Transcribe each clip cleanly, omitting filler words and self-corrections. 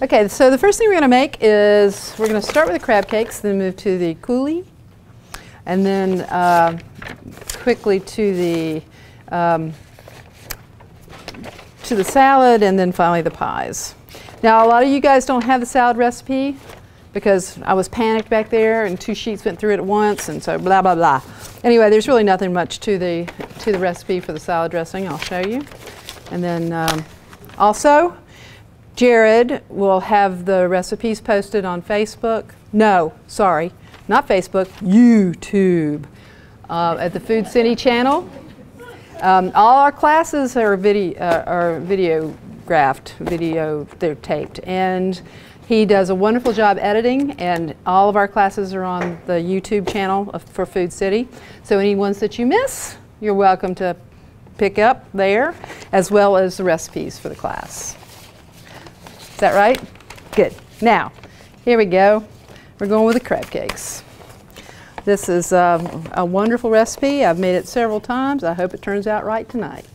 Okay, so the first thing we're going to make is we're going to start with the crab cakes, then move to the coulis, and then quickly to the salad, and then finally the pies. Now, a lot of you guys don't have the salad recipe because I was panicked back there and 2 sheets went through it at once, and so blah blah blah. Anyway, there's really nothing much to the recipe for the salad dressing. I'll show you, and then also, Jared will have the recipes posted on Facebook. No, sorry, not Facebook, YouTube, at the Food City channel. All our classes are videographed, they're taped, and he does a wonderful job editing, and all of our classes are on the YouTube channel for Food City. So any ones that you miss, you're welcome to pick up there, as well as the recipes for the class. Is that right? Good. Now, here we go. We're going with the crab cakes. This is a wonderful recipe. I've made it several times. I hope it turns out right tonight.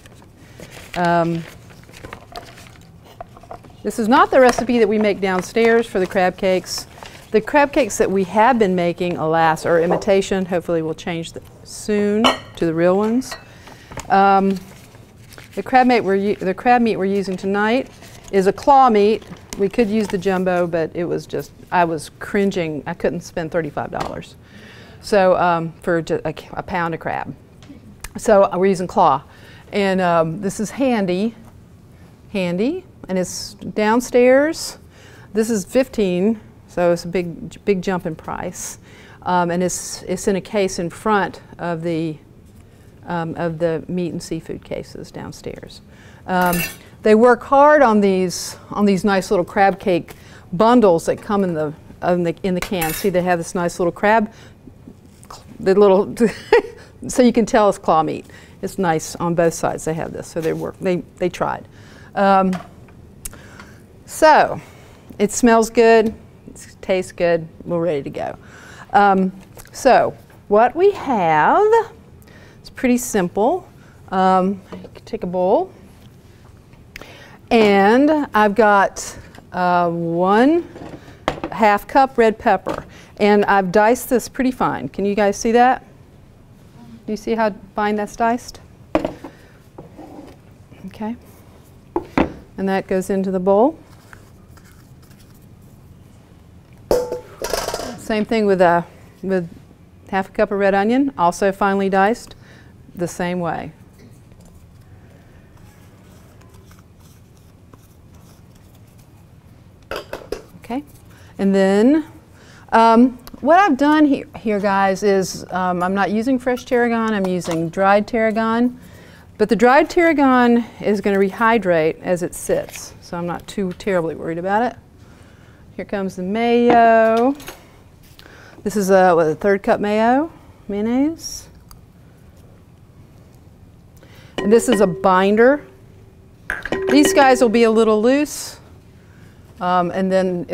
This is not the recipe that we make downstairs for the crab cakes. The crab cakes that we have been making, alas, are imitation. Hopefully we'll change soon to the real ones. The crab meat we're using tonight is a claw meat. We could use the jumbo, but it was just, I was cringing. I couldn't spend $35. So for just a pound of crab. So we're using claw. And this is handy, and it's downstairs. This is $15, so it's a big jump in price. And it's in a case in front of the meat and seafood cases downstairs. They work hard on these nice little crab cake bundles that come in the can. See, they have this nice little crab, so you can tell it's claw meat. It's nice on both sides. They have this, so they tried. So it smells good, it tastes good. We're ready to go. So what we have is pretty simple. Take a bowl. And I've got 1/2 cup red pepper. And I've diced this pretty fine. Can you guys see that? Do you see how fine that's diced? Okay. And that goes into the bowl. Same thing with 1/2 cup of red onion, also finely diced, the same way. Okay, and then what I've done here guys, is I'm not using fresh tarragon, I'm using dried tarragon. But the dried tarragon is going to rehydrate as it sits, so I'm not too terribly worried about it. Here comes the mayo. This is a 1/3 cup mayonnaise. And this is a binder. These guys will be a little loose, and then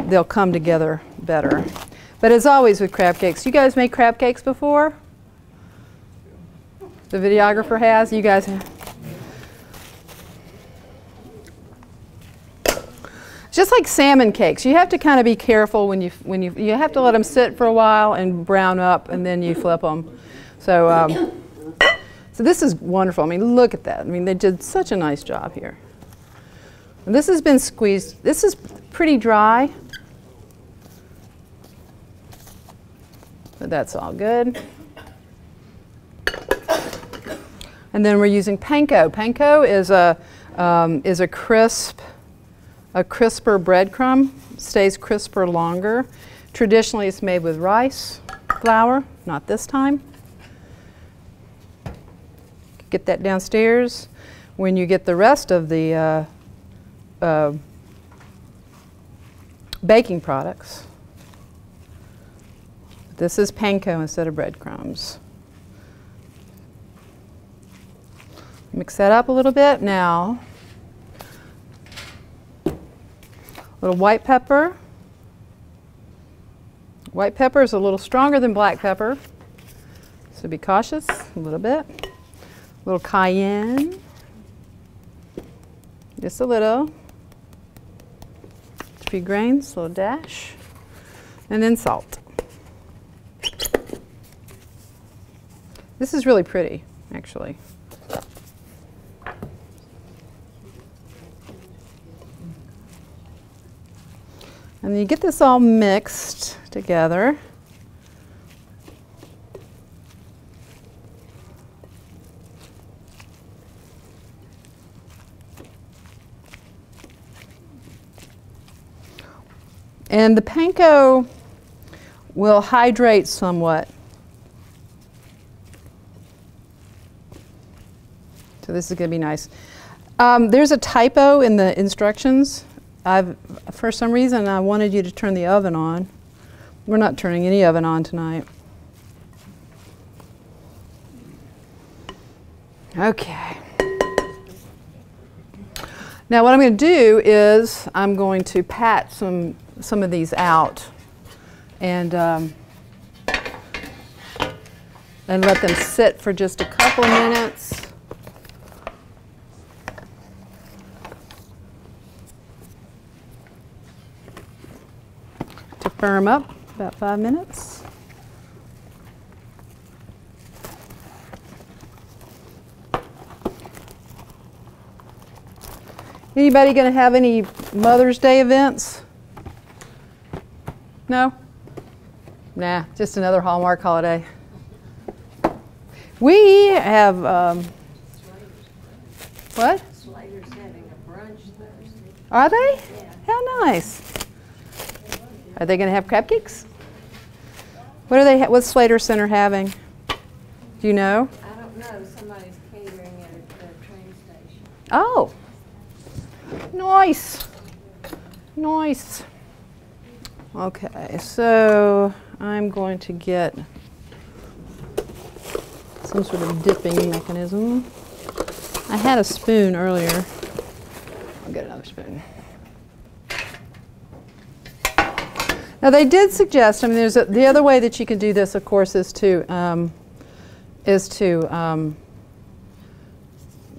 they'll come together better. But as always with crab cakes, you guys make crab cakes before? The videographer has. You guys have. Just like salmon cakes, you have to kind of be careful when you have to let them sit for a while and brown up, and then you flip them. So so this is wonderful. I mean, look at that. I mean, they did such a nice job here. And this has been squeezed. This is pretty dry, but that's all good. And then we're using panko. Panko is a crisper breadcrumb. Stays crisper longer. Traditionally, it's made with rice flour. Not this time. Get that downstairs. When you get the rest of the baking products, this is panko instead of breadcrumbs. Mix that up a little bit. Now, a little white pepper. White pepper is a little stronger than black pepper, so be cautious a little bit. A little cayenne, just a little. few grains, a little dash, and then salt. This is really pretty, actually. And then you get this all mixed together. And the panko will hydrate somewhat. So this is going to be nice. There's a typo in the instructions. For some reason, I wanted you to turn the oven on. We're not turning any oven on tonight. Okay. Now what I'm going to do is I'm going to pat some of these out and let them sit for just a couple of minutes. To firm up, about 5 minutes. Anybody going to have any Mother's Day events? No? Nah, just another Hallmark holiday. We have, what? Slater's having a brunch Thursday. Are they? Yeah. How nice. Are they going to have crabcakes? What are they? What's Slater Center having? Do you know? I don't know. Somebody's catering at the train station. Oh. Nice. Nice. Okay, so I'm going to get some sort of dipping mechanism. I had a spoon earlier. I'll get another spoon. Now they did suggest, I mean, the other way that you can do this, of course, is to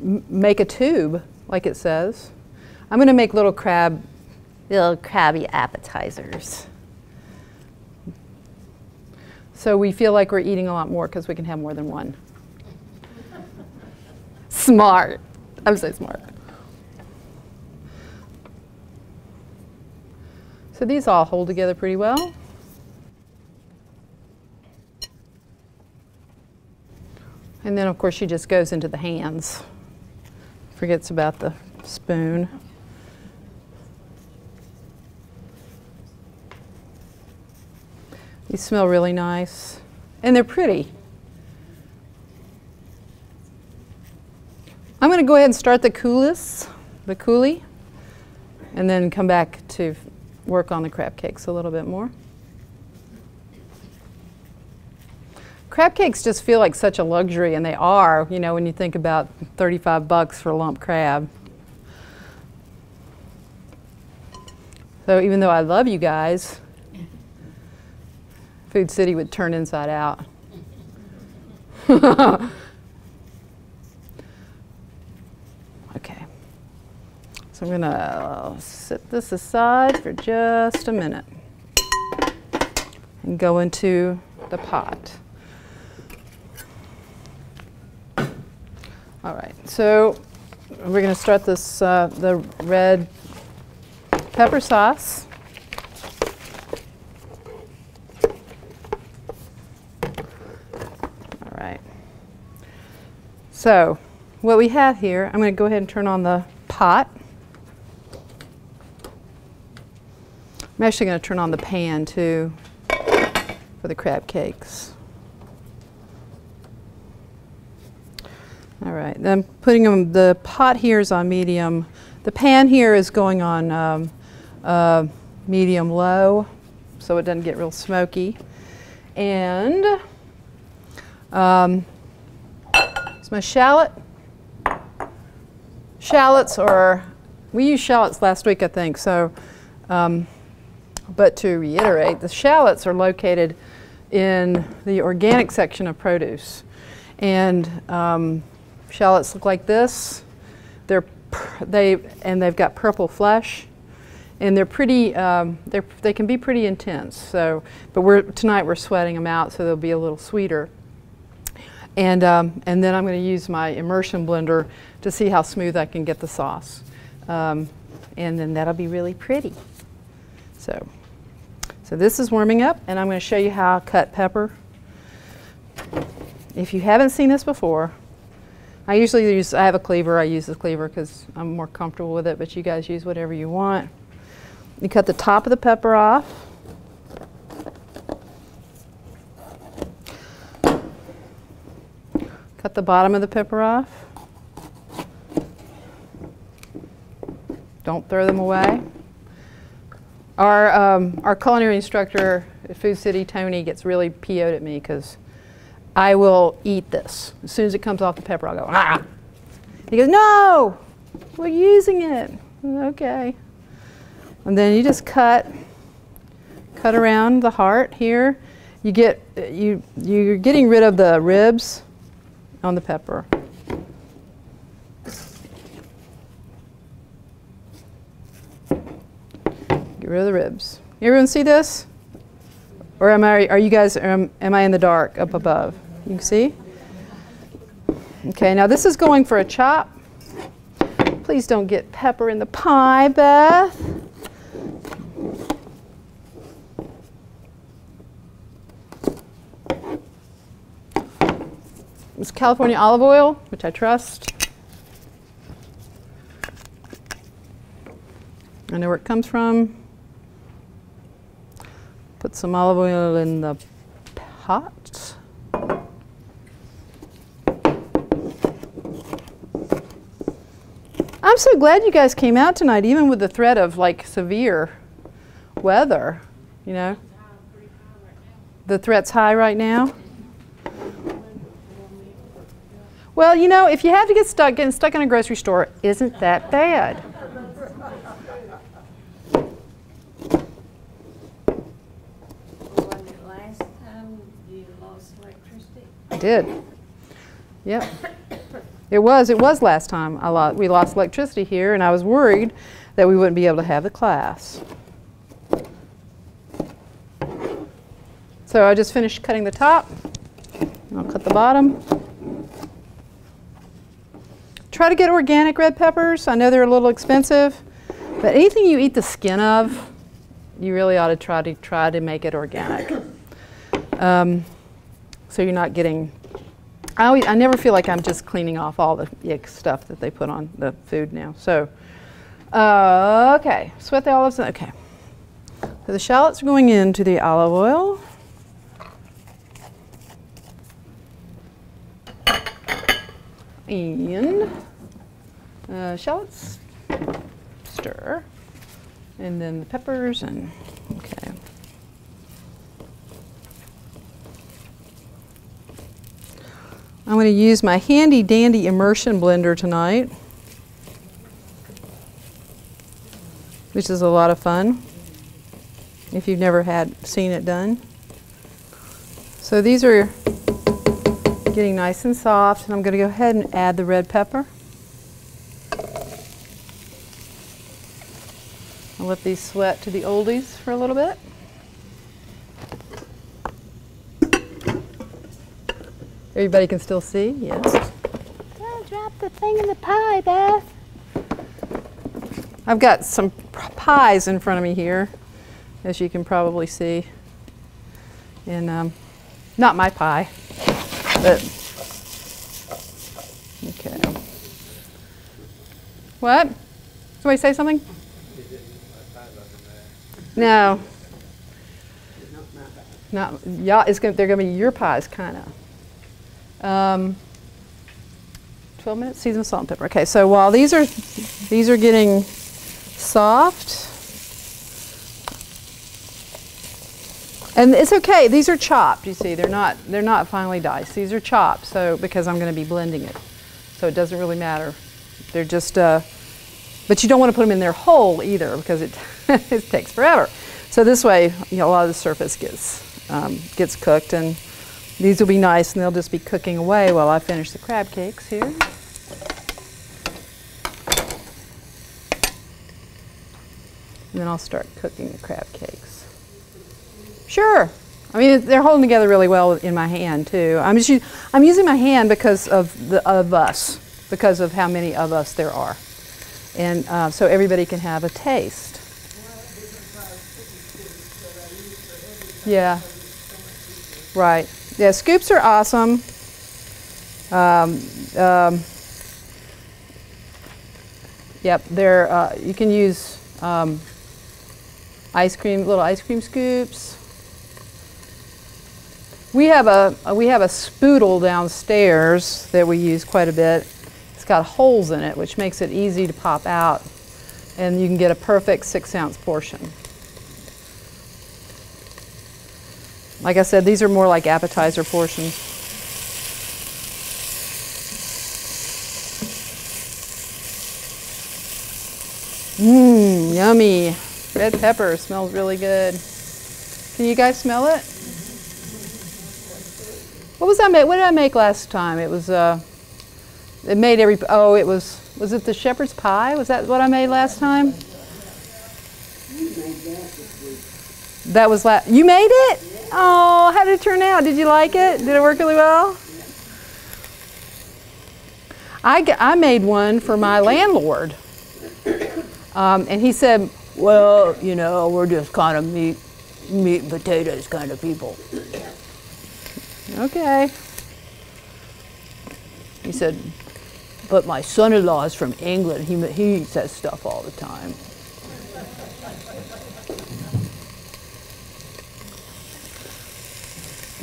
make a tube, like it says. I'm going to make little crabby appetizers. So we feel like we're eating a lot more because we can have more than one. Smart. I'm so smart. So these all hold together pretty well. And then, of course, she just goes into the hands. Forgets about the spoon. These smell really nice. And they're pretty. I'm going to go ahead and start the coulis, and then come back to work on the crab cakes a little bit more. Crab cakes just feel like such a luxury, and they are, you know, when you think about 35 bucks for a lump crab. So even though I love you guys, Food City would turn inside out. Okay. So I'm going to set this aside for just a minute and go into the pot. All right, so we're going to start this, the red pepper sauce. All right. So what we have here, I'm going to go ahead and turn on the pot. I'm actually going to turn on the pan too for the crab cakes. All right, then I'm putting them, the pot here is on medium. The pan here is going on medium low, so it doesn't get real smoky. And it's my shallot. Shallots are, we used shallots last week, I think, so, but to reiterate, the shallots are located in the organic section of produce. And shallots look like this. They've got purple flesh, and they're pretty. They can be pretty intense. So, but tonight we're sweating them out, so they'll be a little sweeter. And then I'm going to use my immersion blender to see how smooth I can get the sauce. And then that'll be really pretty. So this is warming up, and I'm going to show you how to cut pepper. If you haven't seen this before, I have a cleaver. I use the cleaver because I'm more comfortable with it, but you guys use whatever you want. You cut the top of the pepper off. Cut the bottom of the pepper off. Don't throw them away. Our culinary instructor at Food City, Tony, gets really PO'd at me because I will eat this. As soon as it comes off the pepper, I'll go, ah! He goes, no! We're using it. Okay. And then you just cut around the heart here. You're getting rid of the ribs on the pepper. Get rid of the ribs. Everyone see this? Or am I in the dark up above? You can see? Okay, now this is going for a chop. Please don't get pepper in the pie, Beth. It's California olive oil, which I trust. I know where it comes from. Put some olive oil in the pot. I'm so glad you guys came out tonight, even with the threat of like severe weather, you know. The threat's high right now. Well, you know, if you have to getting stuck in a grocery store, isn't that bad? Was it last time you lost electricity? I did. Yep. It was last time we lost electricity here, and I was worried that we wouldn't be able to have the class. So I just finished cutting the top. I'll cut the bottom. Try to get organic red peppers. I know they're a little expensive, but anything you eat the skin of, you really ought to try to make it organic. So you're not getting. I never feel like I'm just cleaning off all the ick stuff that they put on the food now. So, okay, sweat the olives. Okay, so the shallots are going into the olive oil. And shallots, stir, and then the peppers, and okay. I'm going to use my handy dandy immersion blender tonight, which is a lot of fun if you've never seen it done. So these are getting nice and soft, and I'm going to go ahead and add the red pepper. I'll let these sweat to the oldies for a little bit. Everybody can still see? Yes. Don't drop the thing in the pie, Beth. I've got some pies in front of me here, as you can probably see. And not my pie. But, okay. What? Somebody say something? No. Not yeah. They're going to be your pies, kind of. 12 minutes. Season with salt and pepper. Okay. So while these are getting soft, and it's okay. These are chopped. You see, they're not finely diced. These are chopped. So because I'm going to be blending it, so it doesn't really matter. They're just. But you don't want to put them in there whole either because it it takes forever. So this way, a lot of the surface gets cooked, and these will be nice, and they'll just be cooking away while I finish the crab cakes here. And then I'll start cooking the crab cakes. Sure. I mean, they're holding together really well in my hand too. I'm using my hand because of us, because of how many of us there are, and so everybody can have a taste. Yeah. Right. Yeah. Scoops are awesome. Yep. They're you can use little ice cream scoops. We have a spoodle downstairs that we use quite a bit. It's got holes in it, which makes it easy to pop out, and you can get a perfect 6-ounce portion. Like I said, these are more like appetizer portions. Mmm, yummy. Red pepper smells really good. Can you guys smell it? What was I make? What did I make last time? It was it made every. Oh, it was it the shepherd's pie? Was that what I made last time? That was last. You made it? Oh, how did it turn out? Did you like it? Did it work really well? I made one for my landlord, and he said, "Well, you know, we're just kind of meat and potatoes kind of people." Okay. He said, "But my son-in-law is from England. He says stuff all the time."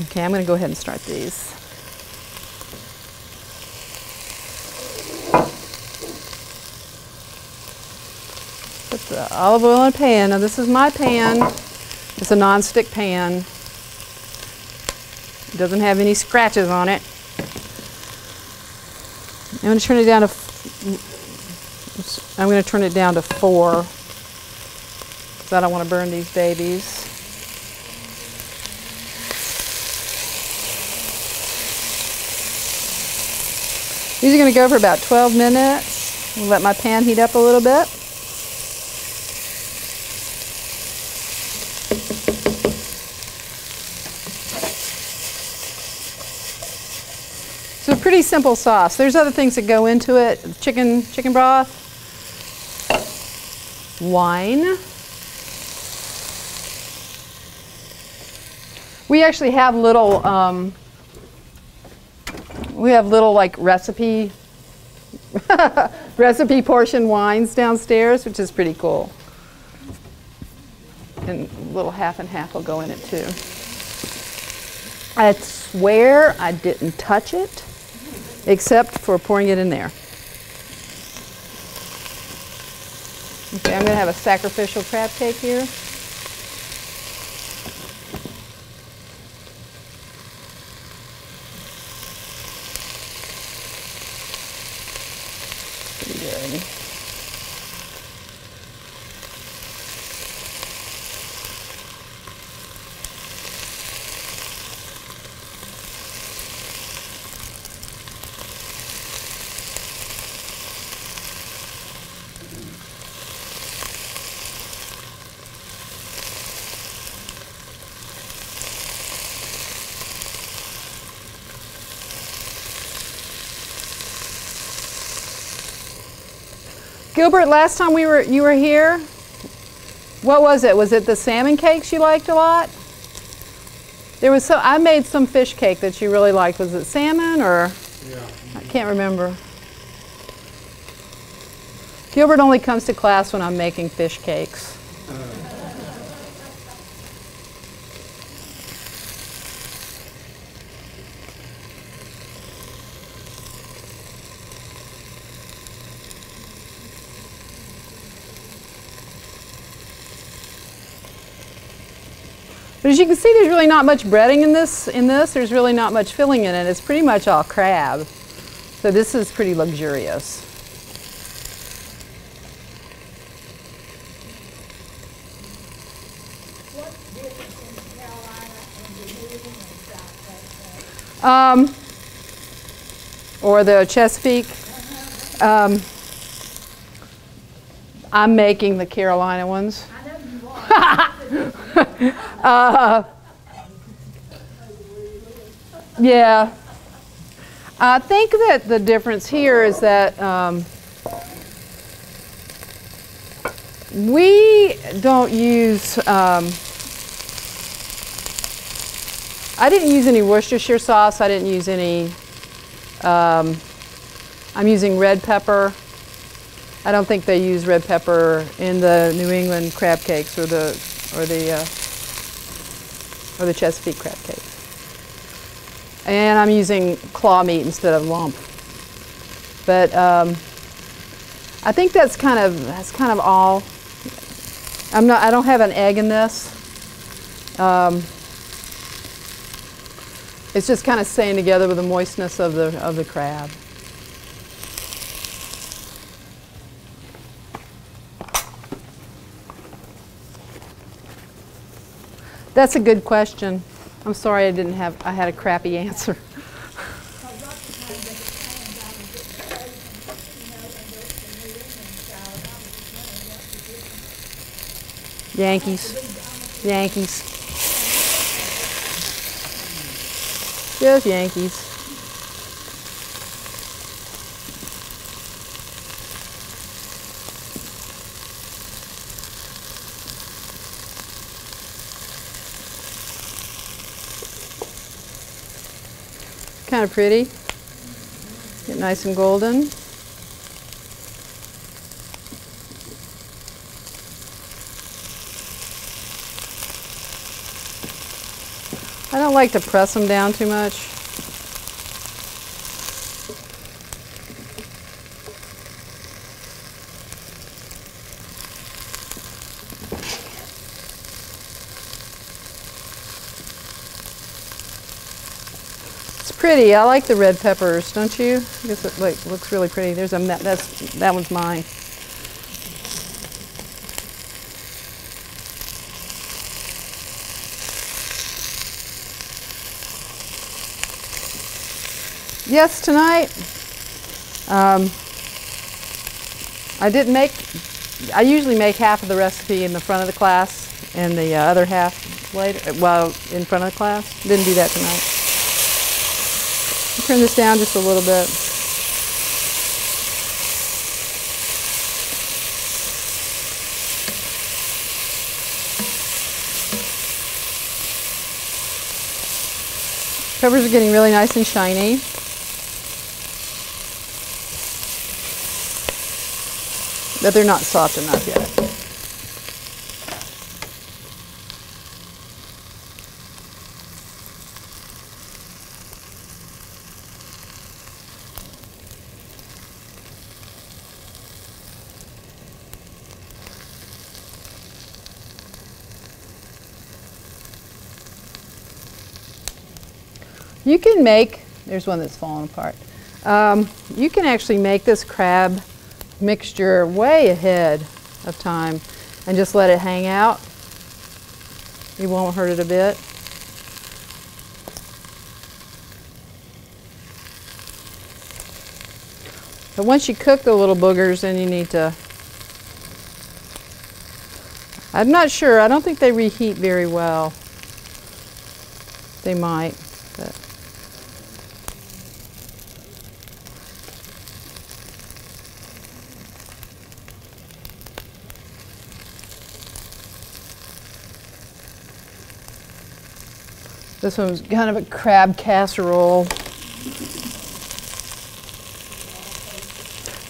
Okay, I'm going to go ahead and start these. Put the olive oil in a pan. Now this is my pan. It's a non-stick pan. It doesn't have any scratches on it. I'm going to turn it down to 4 because I don't want to burn these babies. These are going to go for about 12 minutes. I'll let my pan heat up a little bit. It's a pretty simple sauce. There's other things that go into it. Chicken broth, wine. We actually have little like recipe portion wines downstairs, which is pretty cool. And a little half and half will go in it too. I swear I didn't touch it, except for pouring it in there. Okay, I'm going to have a sacrificial crab cake here. Pretty good. Gilbert, last time you were here, what was it? Was it the salmon cakes you liked a lot? I made some fish cake that you really liked. Was it salmon or? Yeah. I can't remember. Gilbert only comes to class when I'm making fish cakes. But as you can see, there's really not much breading in this. There's really not much filling in it. It's pretty much all crab. So this is pretty luxurious. What's the difference in Carolina and the Or the Chesapeake. I'm making the Carolina ones. I know you are. Yeah. I think that the difference here is that we don't use, I didn't use any Worcestershire sauce. I didn't use any, I'm using red pepper. I don't think they use red pepper in the New England crab cakes or the Chesapeake crab cakes. And I'm using claw meat instead of lump. But I think that's kind of all. I don't have an egg in this. It's just kind of staying together with the moistness of the crab. That's a good question. I'm sorry I had a crappy answer. Yankees. Just Yankees. Kind of pretty. Get nice and golden. I don't like to press them down too much. Pretty. I like the red peppers, don't you? I guess it looks really pretty. There's that one's mine. Yes, tonight I usually make half of the recipe in the front of the class and the other half later, well, in front of the class. Didn't do that tonight. Turn this down just a little bit. Peppers are getting really nice and shiny. But they're not soft enough yet. You can make, there's one that's falling apart. You can actually make this crab mixture way ahead of time and just let it hang out. You won't hurt it a bit. But once you cook the little boogers, then you need to, I'm not sure, I don't think they reheat very well. They might, but. This one's kind of a crab casserole.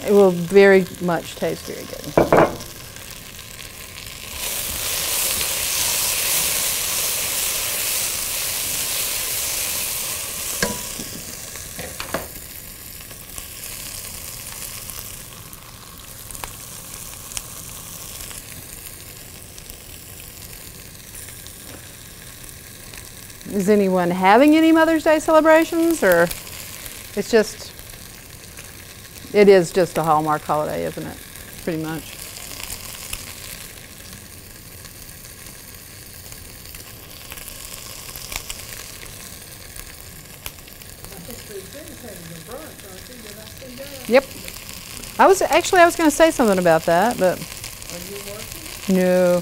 It will very much taste very good. Is anyone having any Mother's Day celebrations, or it's just, it is just a Hallmark holiday, isn't it? Pretty much. Yep. I was going to say something about that, but No,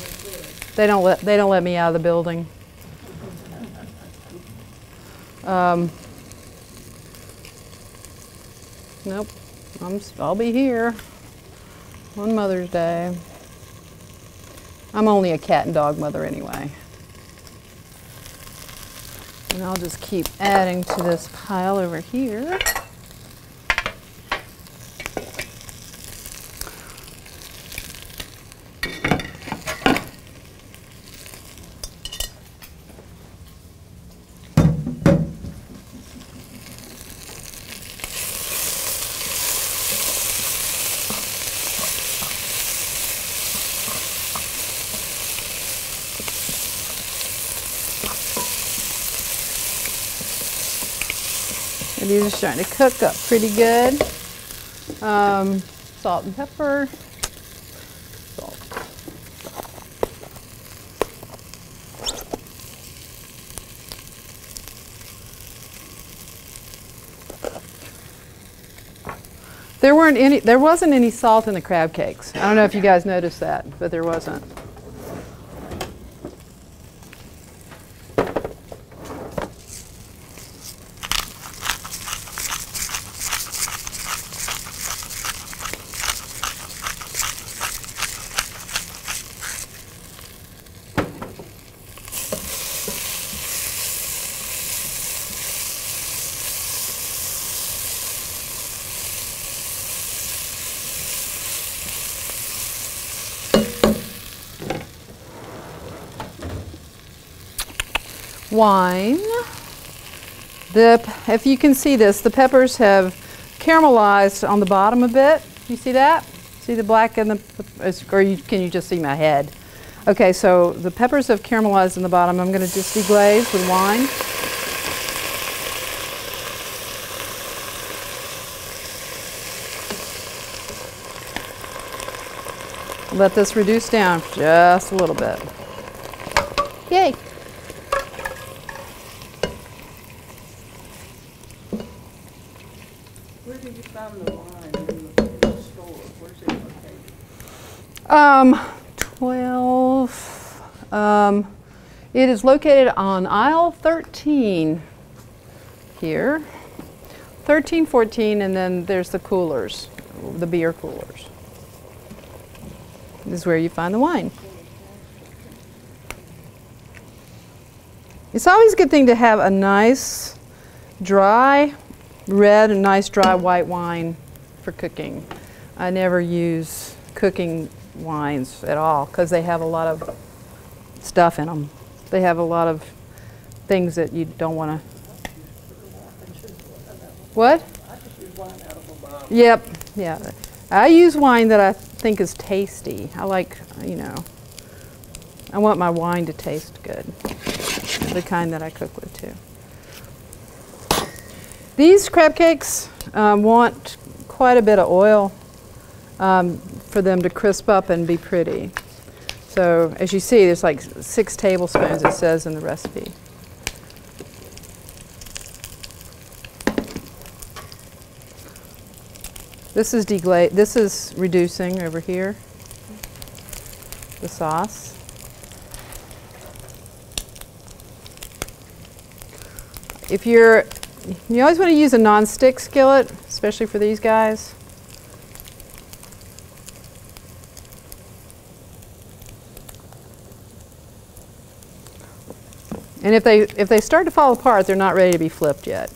they don't let me out of the building. Nope, I'll be here on Mother's Day. I'm only a cat and dog mother anyway. And I'll just keep adding to this pile over here. These are starting to cook up pretty good. Salt and pepper. Salt. There wasn't any salt in the crab cakes. I don't know if you guys noticed that, but there wasn't. Wine. If you can see this, the peppers have caramelized on the bottom a bit. You see that? See the black and the, or can you just see my head? Okay, so the peppers have caramelized in the bottom. I'm going to just deglaze with wine. Let this reduce down just a little bit. Yay! Where did you find the wine in the store? Where's it located? 12. It is located on aisle 13 here. 13, 14, and then there's the coolers, the beer coolers. This is where you find the wine. It's always a good thing to have a nice dry red and nice dry white wine for cooking. I never use cooking wines at all because they have a lot of stuff in them. They have a lot of things that you don't want to. What? I just use wine out of a bottle. Yep, yeah. I use wine that I think is tasty. I like, you know, I want my wine to taste good. The kind that I cook with too. These crab cakes want quite a bit of oil for them to crisp up and be pretty. So as you see, there's like 6 tablespoons, it says in the recipe. This is reducing over here, the sauce. You always want to use a non-stick skillet, especially for these guys. And if they start to fall apart, they're not ready to be flipped yet.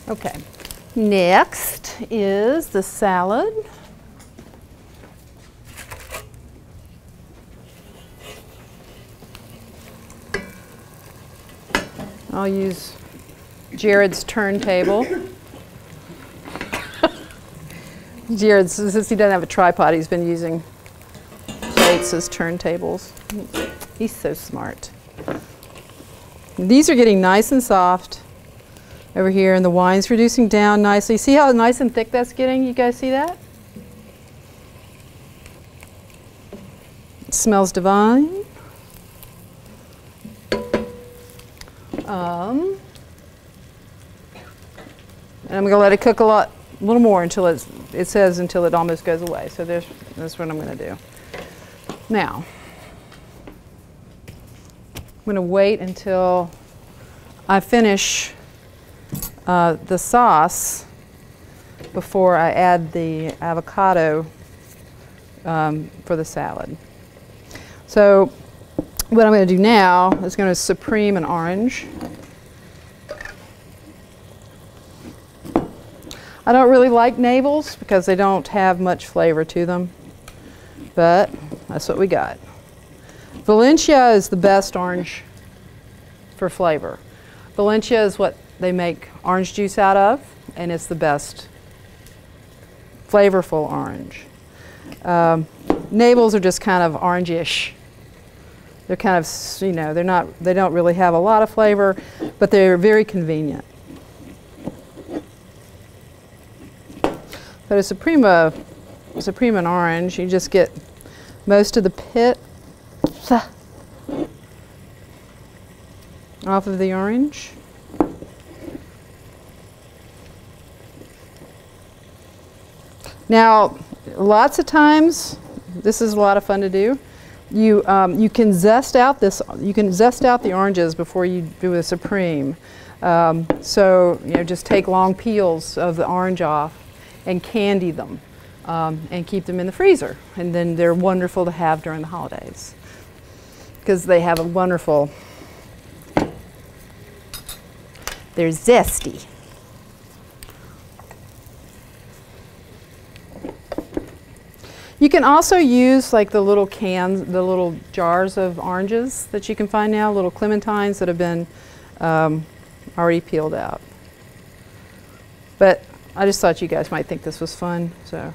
Okay, next is the salad. I'll use Jared's turntable. Jared, since he doesn't have a tripod, he's been using plates as turntables. He's so smart. These are getting nice and soft. over here, and the wine's reducing down nicely. See how nice and thick that's getting? You guys see that? It smells divine. And I'm going to let it cook a little more until it says until it almost goes away. So that's what I'm going to do. Now, I'm going to wait until I finish the sauce before I add the avocado for the salad. So what I'm going to do now is going to supreme an orange. I don't really like navels because they don't have much flavor to them, but that's what we got. Valencia is the best orange for flavor. Valencia is what they make orange juice out of, and it's the best flavorful orange. Navels are just kind of orangish. They're kind of, you know, they don't really have a lot of flavor, but they're very convenient. So to supreme an orange, you just get most of the pit off of the orange. Now, lots of times, this is a lot of fun to do. You can zest out the oranges before you do a supreme. So you know, just take long peels of the orange off and candy them and keep them in the freezer. And then they're wonderful to have during the holidays because they have a wonderful, they're zesty. You can also use like the little cans, the little jars of oranges that you can find now, little clementines that have been already peeled out. But I just thought you guys might think this was fun. So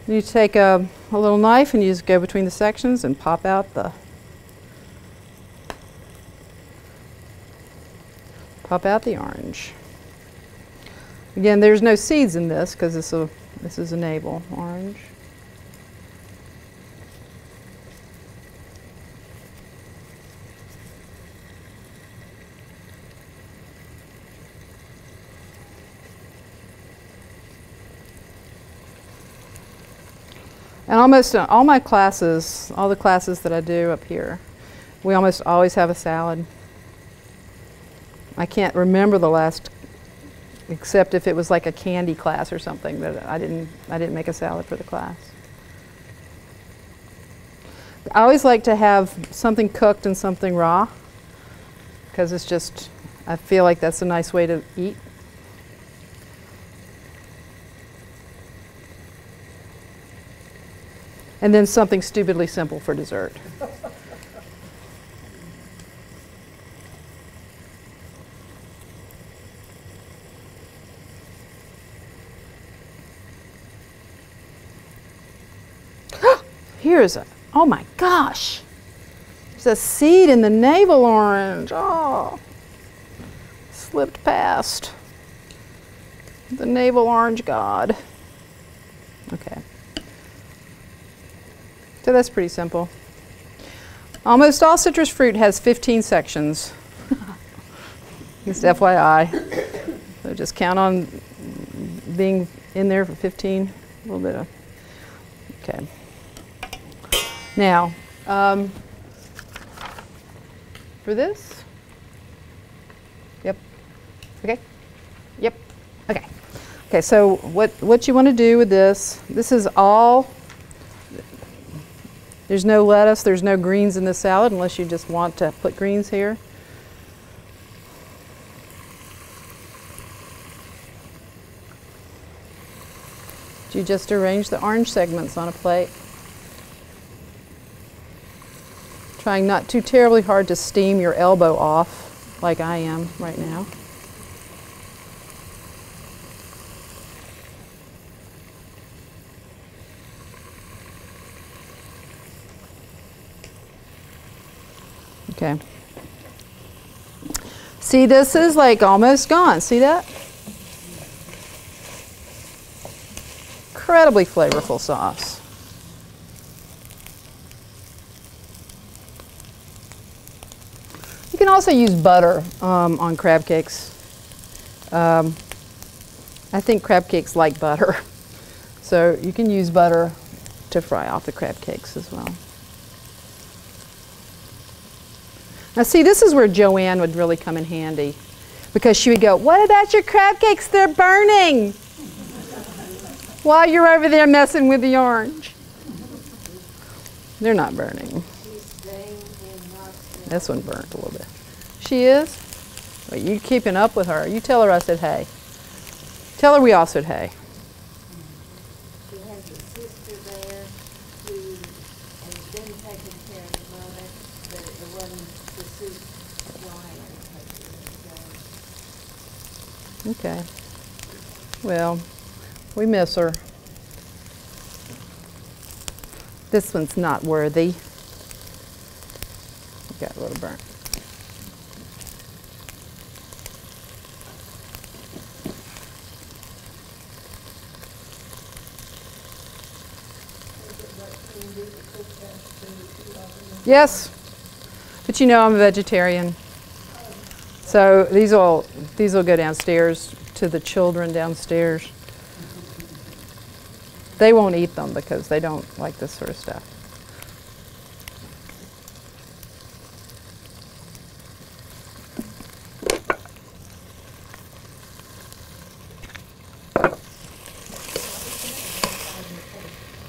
you take a little knife and you just go between the sections and pop out the orange. Again, there's no seeds in this because this is a navel orange. And almost all my classes, all the classes that I do up here, we almost always have a salad. I can't remember the last, except if it was like a candy class or something, that I didn't make a salad for the class. I always like to have something cooked and something raw, because it's just, I feel like that's a nice way to eat. And then something stupidly simple for dessert. Here's a, oh my gosh. There's a seed in the navel orange. Oh, slipped past the navel orange god. Okay. So that's pretty simple. Almost all citrus fruit has 15 sections. Just FYI. So just count on being in there for 15. A little bit of, okay. Now, for this, yep, okay, yep, okay. Okay, so what you want to do with this is all, there's no lettuce, there's no greens in this salad unless you just want to put greens here. You just arrange the orange segments on a plate. Trying not too terribly hard to steam your elbow off like I am right now. Okay. See, this is like almost gone. See that? Incredibly flavorful sauce. You can also use butter on crab cakes. I think crab cakes like butter. So you can use butter to fry off the crab cakes as well. Now see, this is where Joanne would really come in handy, because she would go, "What about your crab cakes? They're burning," while you're over there messing with the orange. They're not burning. This one burnt a little bit. She is? Well, you keeping up with her. You tell her I said hey. Tell her we all said hey. She has a sister there who has been taking care of the mother, but it wasn't the soup Joanne had. Okay. Well, we miss her. This one's not worthy. Got a little burnt. Yes, but you know I'm a vegetarian, so these will go downstairs to the children downstairs. They won't eat them because they don't like this sort of stuff.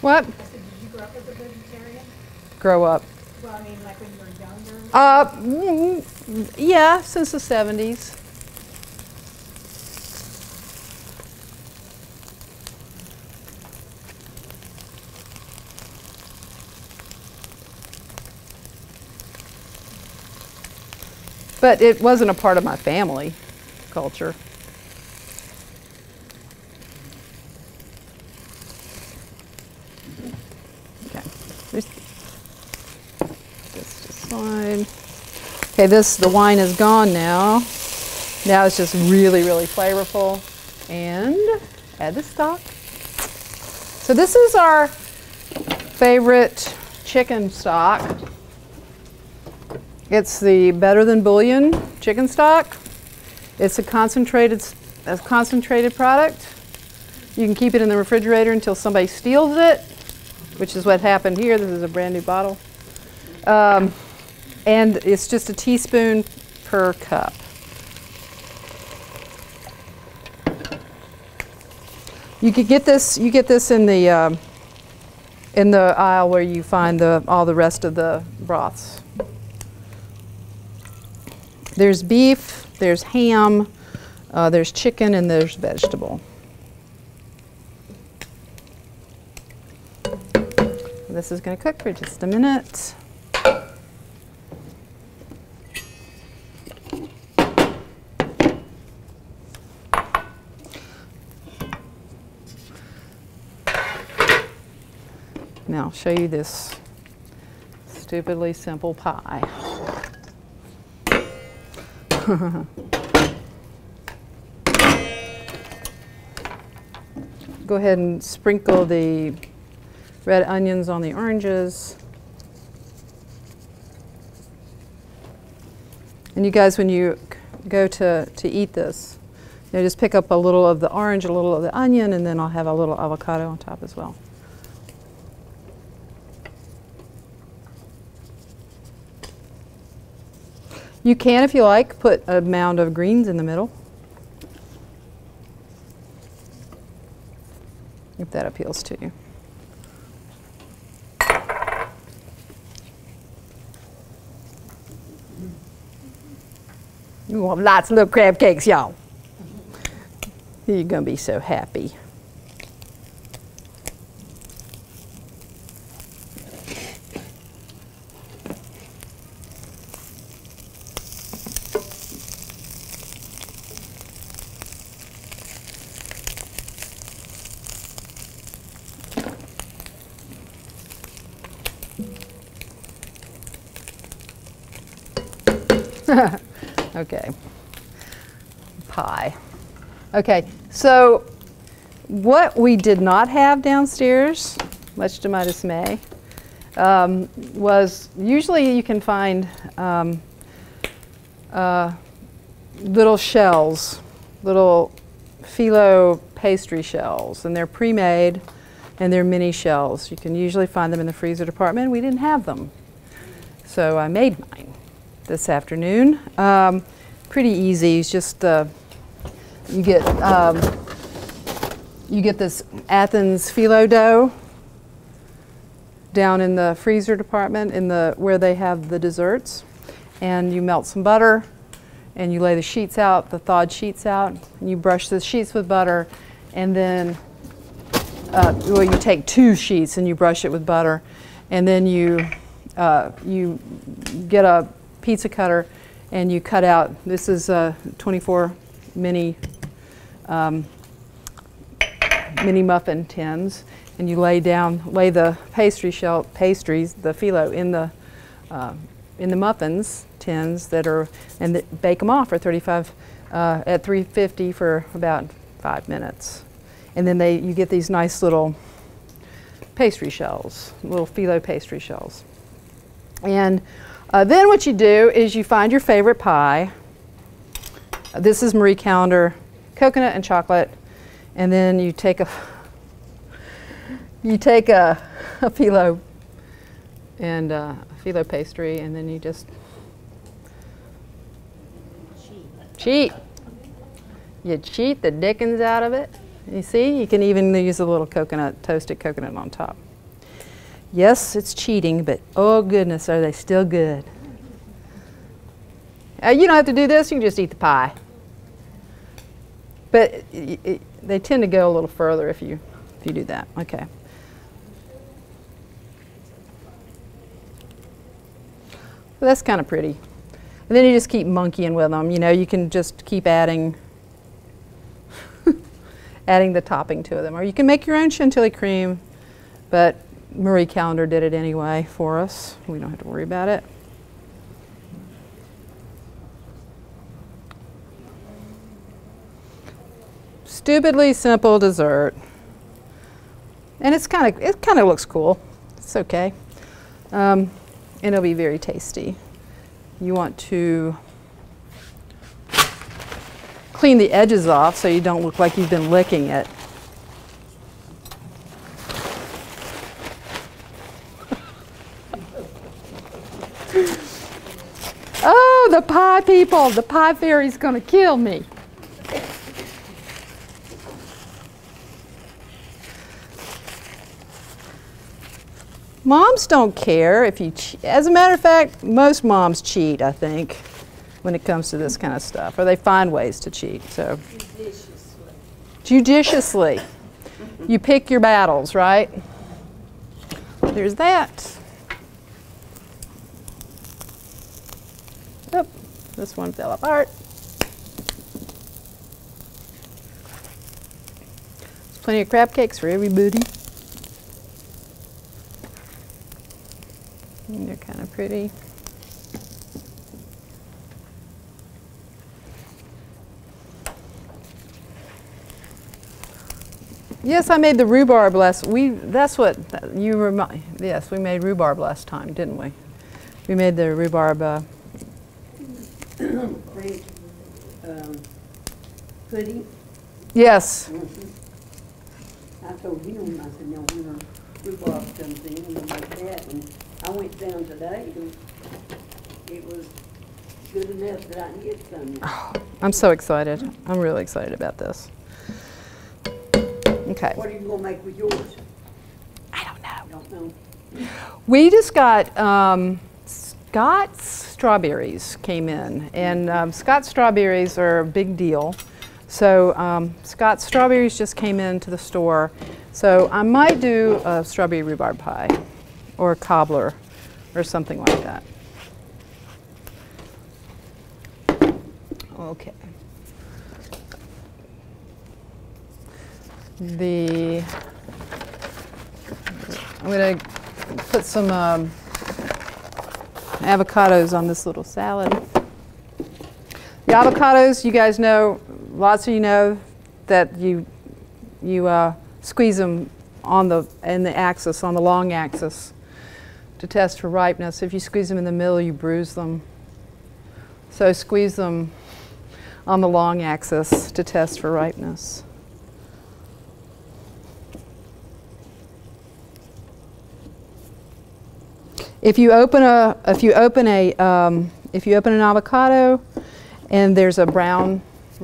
What? I said, did you grow up as a vegetarian? Grow up. Well, I mean, like when you were younger? Yeah, since the 70s. But it wasn't a part of my family culture. Okay. This just fine. Okay, the wine is gone now. Now it's just really, really flavorful. And add the stock. So this is our favorite chicken stock. It's the Better Than Bouillon chicken stock. It's a concentrated product. You can keep it in the refrigerator until somebody steals it, which is what happened here. This is a brand new bottle. And it's just a teaspoon per cup. You could get this. You get this in the aisle where you find all the rest of the broths. There's beef, there's ham, there's chicken, and there's vegetable. This is going to cook for just a minute. Now I'll show you this stupidly simple pie. Go ahead and sprinkle the red onions on the oranges. And you guys, when you go to eat this, just pick up a little of the orange, a little of the onion, and then I'll have a little avocado on top as well. You can, if you like, put a mound of greens in the middle, if that appeals to you. You want lots of little crab cakes, y'all. You're going to be so happy. Okay, pie. Okay, so what we did not have downstairs, much to my dismay, was usually you can find little shells, little phyllo pastry shells, and they're pre-made and they're mini shells. You can usually find them in the freezer department. We didn't have them, so I made mine this afternoon. Pretty easy. It's just you get this Athens phyllo dough down in the freezer department in the where they have the desserts, and you melt some butter and you lay the sheets out, the thawed sheets out, and you brush the sheets with butter, and then well, you take 2 sheets and you brush it with butter, and then you get a pizza cutter and you cut out, this is 24 mini mini muffin tins, and you lay the pastries, the phyllo in the muffins tins that are, and bake them off for 35 at 350 for about 5 minutes. And then you get these nice little pastry shells, little phyllo pastry shells. And then what you do is you find your favorite pie. This is Marie Callender, coconut and chocolate. And then you take a phyllo and a phyllo pastry, and then you just cheat. You cheat the dickens out of it. You see, you can even use a little coconut, toasted coconut on top. Yes, it's cheating, but oh goodness, are they still good. You don't have to do this, you can just eat the pie. But they tend to go a little further if you do that. Okay. Well, that's kind of pretty. And then you just keep monkeying with them. You know, you can just keep adding adding the topping to them. Or you can make your own chantilly cream, but Marie Callender did it anyway for us. We don't have to worry about it. Stupidly simple dessert. And it kind of looks cool. It's okay. And it'll be very tasty. You want to clean the edges off so you don't look like you've been licking it. Oh, the pie people, the pie fairy's gonna kill me. Moms don't care if you cheat. As a matter of fact, most moms cheat, I think, when it comes to this kind of stuff, or they find ways to cheat. So judiciously. You pick your battles, right? There's that. Oh, this one fell apart. There's plenty of crab cakes for everybody. And they're kind of pretty. Yes, I made the rhubarb last. That's what you remind. Yes, we made rhubarb last time, didn't we? We made the rhubarb. French pudding. Yes. I told him, I said, no, when rhubarb comes in, we'll make that. And I went down today, and it was good enough that I can get some. Oh, I'm so excited. I'm really excited about this. Okay. What are you going to make with yours? I don't know. Don't know. We just got Scott's strawberries came in, and Scott's strawberries are a big deal. So Scott's strawberries just came into the store. So I might do a strawberry rhubarb pie or a cobbler or something like that. Okay. I'm going to put some avocados on this little salad. The avocados, you guys know, lots of you know that you squeeze them on the axis, on the long axis, to test for ripeness. If you squeeze them in the middle, you bruise them. So squeeze them on the long axis to test for ripeness. If you open an avocado and there's a brown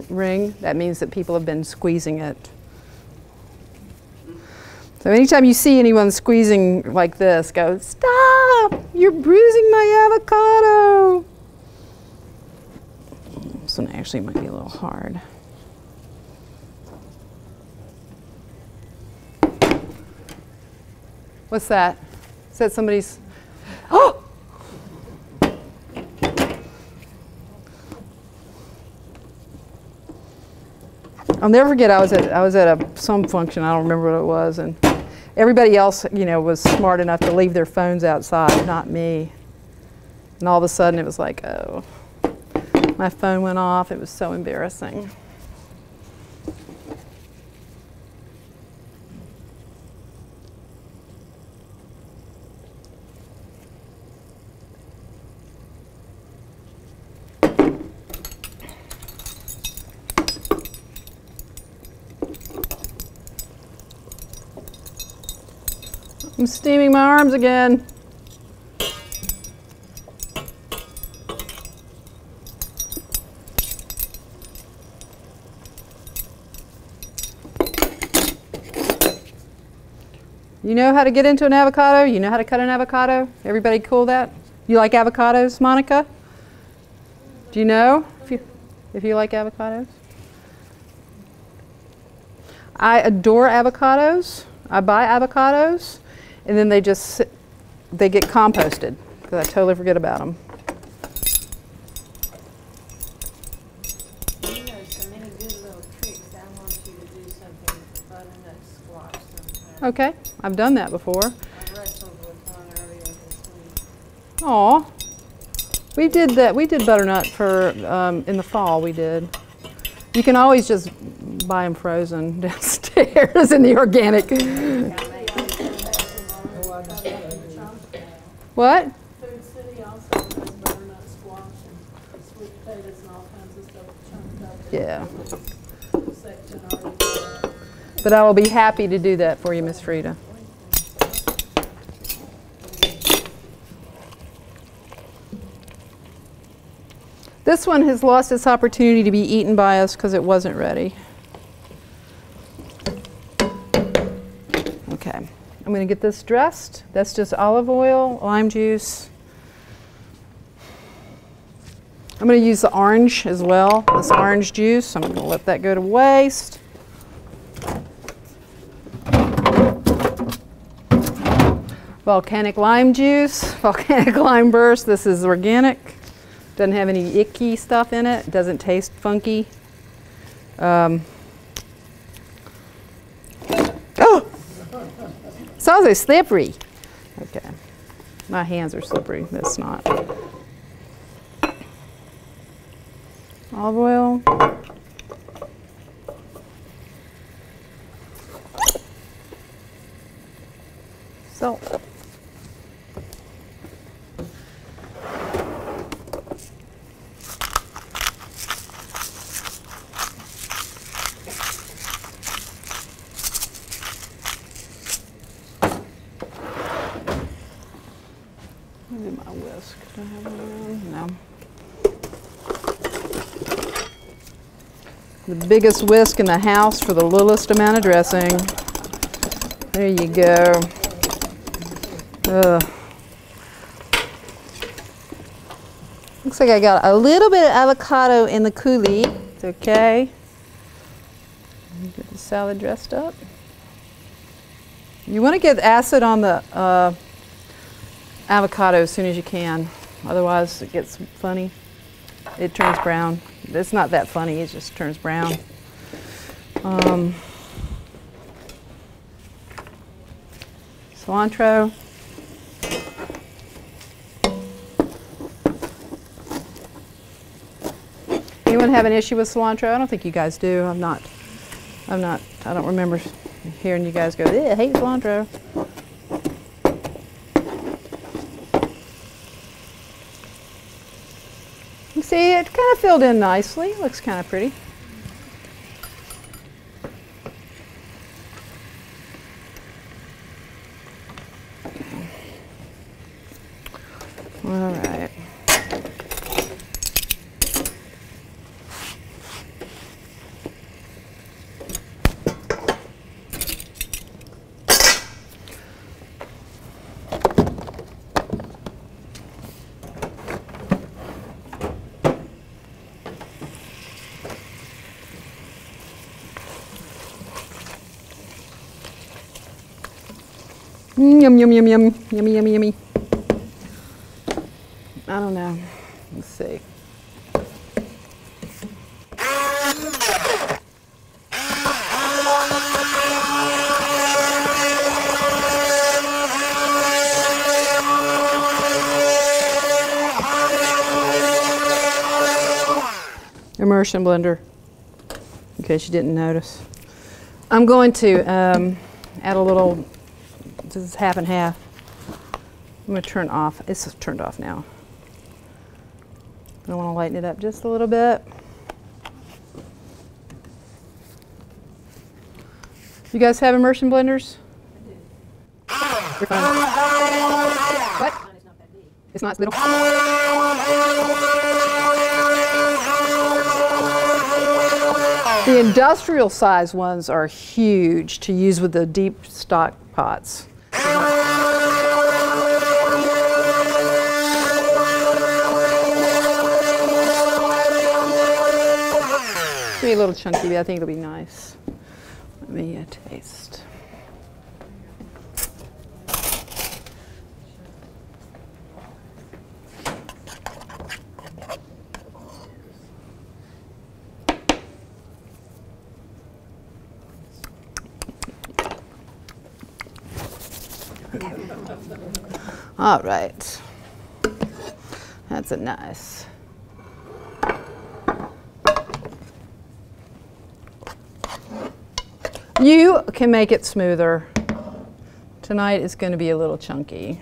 ring, that means that people have been squeezing it. So anytime you see anyone squeezing like this, go, "Stop! You're bruising my avocado." This one actually might be a little hard. What's that? Is that somebody's? Oh! I'll never forget. I was at some function. I don't remember what it was, and everybody else, was smart enough to leave their phones outside, not me. And all of a sudden, it was like, oh, my phone went off. It was so embarrassing. I'm steaming my arms again. You know how to get into an avocado? You know how to cut an avocado? Everybody cool with that? You like avocados, Monica? Do you know if you like avocados? I adore avocados. I buy avocados. And then they get composted, because I totally forget about them. You know so many good little tricks. I want you to do something with butternut squash sometime. Okay, I've done that before. I wrestled with one earlier this week. Aw, we did that. We did butternut for in the fall. We did. You can always just buy them frozen downstairs in the organic. What? Food City also has butternut squash and sweet potatoes and all kinds of stuff chunked up. Yeah. Section already. But I will be happy to do that for you, Miss Frida. This one has lost its opportunity to be eaten by us because it wasn't ready. Okay. I'm going to get this dressed. That's just olive oil, lime juice. I'm going to use the orange as well, this orange juice. I'm going to let that go to waste. Volcanic lime juice, volcanic lime burst. This is organic. Doesn't have any icky stuff in it. Doesn't taste funky. Oh! So they're slippery. Okay. My hands are slippery. That's not. Olive oil. Salt. Maybe my whisk. Do I have one around? No. The biggest whisk in the house for the littlest amount of dressing. There you go. Ugh. Looks like I got a little bit of avocado in the coulis. It's okay. Get the salad dressed up. You want to get acid on the avocado as soon as you can. Otherwise it gets funny. It turns brown. It's not that funny, it just turns brown. Cilantro. Anyone anyone have an issue with cilantro? I don't think you guys do. I don't remember hearing you guys go, I hate cilantro. You see, it kind of filled in nicely. Looks kind of pretty. All right. Yum, yum, yum, yum, yummy, yummy, yummy. I don't know. Let's see. Immersion blender, in case you didn't notice. I'm going to add a little. This is half and half. I'm going to turn off. It's turned off now. I want to lighten it up just a little bit. You guys have immersion blenders? I do. What? Mine is not that big. It's not little. The industrial size ones are huge to use with the deep stock pots. Be a little chunky, but I think it'll be nice. Let me taste. All right, that's a nice. You can make it smoother. Tonight it's going to be a little chunky.